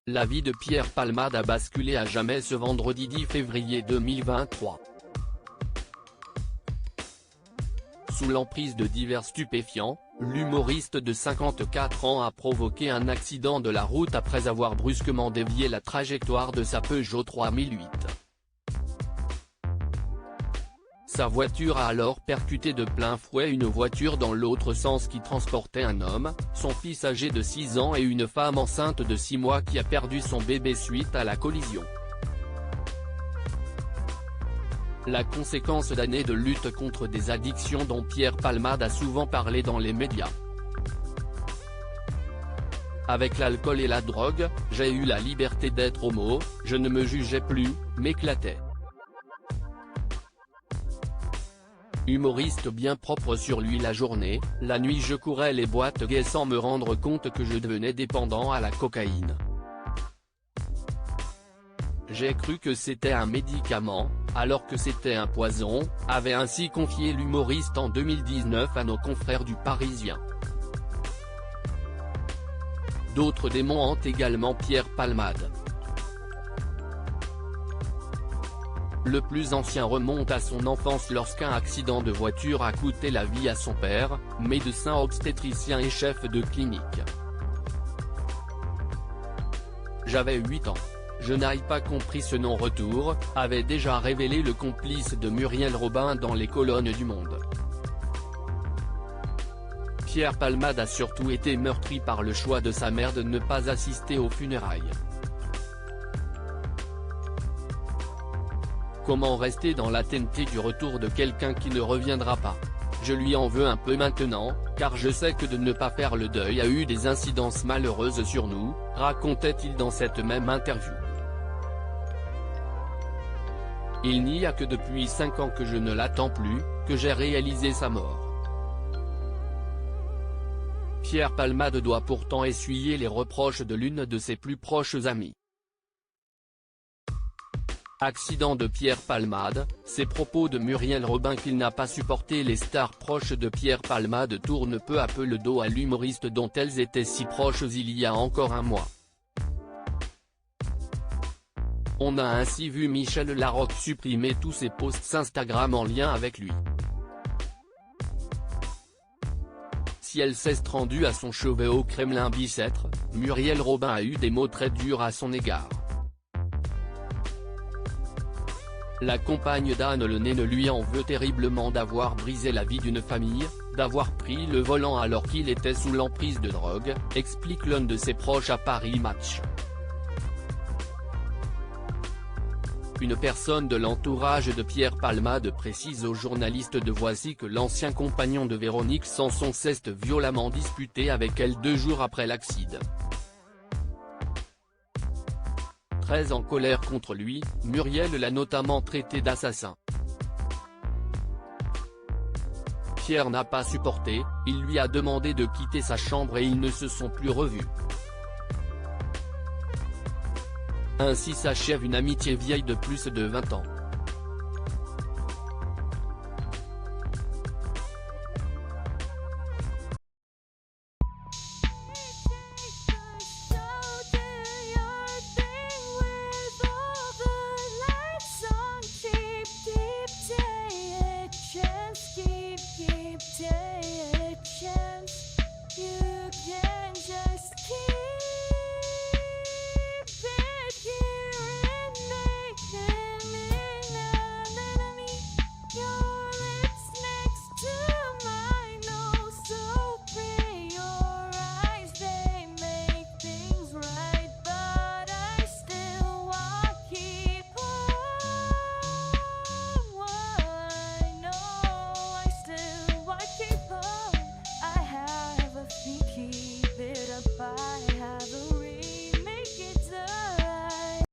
La vie de Pierre Palmade a basculé à jamais ce vendredi 10 février 2023. Sous l'emprise de divers stupéfiants, l'humoriste de 54 ans a provoqué un accident de la route après avoir brusquement dévié la trajectoire de sa Peugeot 3008. Sa voiture a alors percuté de plein fouet une voiture dans l'autre sens qui transportait un homme, son fils âgé de 6 ans et une femme enceinte de 6 mois qui a perdu son bébé suite à la collision. La conséquence d'années de lutte contre des addictions dont Pierre Palmade a souvent parlé dans les médias. Avec l'alcool et la drogue, j'ai eu la liberté d'être homo, je ne me jugeais plus, m'éclatais. Humoriste bien propre sur lui la journée, la nuit je courais les boîtes gays sans me rendre compte que je devenais dépendant à la cocaïne. J'ai cru que c'était un médicament, alors que c'était un poison, avait ainsi confié l'humoriste en 2019 à nos confrères du Parisien. D'autres démons hantent également Pierre Palmade. Le plus ancien remonte à son enfance lorsqu'un accident de voiture a coûté la vie à son père, médecin obstétricien et chef de clinique. J'avais 8 ans. Je n'avais pas compris ce non-retour, avait déjà révélé le complice de Muriel Robin dans les colonnes du Monde. Pierre Palmade a surtout été meurtri par le choix de sa mère de ne pas assister aux funérailles. Comment rester dans l'attente du retour de quelqu'un qui ne reviendra pas? Je lui en veux un peu maintenant, car je sais que de ne pas faire le deuil a eu des incidences malheureuses sur nous, racontait-il dans cette même interview. Il n'y a que depuis 5 ans que je ne l'attends plus, que j'ai réalisé sa mort. Pierre Palmade doit pourtant essuyer les reproches de l'une de ses plus proches amies. Accident de Pierre Palmade, ces propos de Muriel Robin qu'il n'a pas supporté. Les stars proches de Pierre Palmade tournent peu à peu le dos à l'humoriste dont elles étaient si proches il y a encore un mois. On a ainsi vu Michel Larocque supprimer tous ses posts Instagram en lien avec lui. Si elle s'est rendue à son chevet au Kremlin Bicêtre, Muriel Robin a eu des mots très durs à son égard. La compagne d'Anne Le Nez ne lui en veut terriblement d'avoir brisé la vie d'une famille, d'avoir pris le volant alors qu'il était sous l'emprise de drogue, explique l'un de ses proches à Paris Match. Une personne de l'entourage de Pierre Palmade précise aux journalistes de Voici que l'ancien compagnon de Véronique Sanson s'est violemment disputé avec elle 2 jours après l'accident. Très en colère contre lui, Muriel l'a notamment traité d'assassin. Pierre n'a pas supporté, il lui a demandé de quitter sa chambre et ils ne se sont plus revus. Ainsi s'achève une amitié vieille de plus de 20 ans.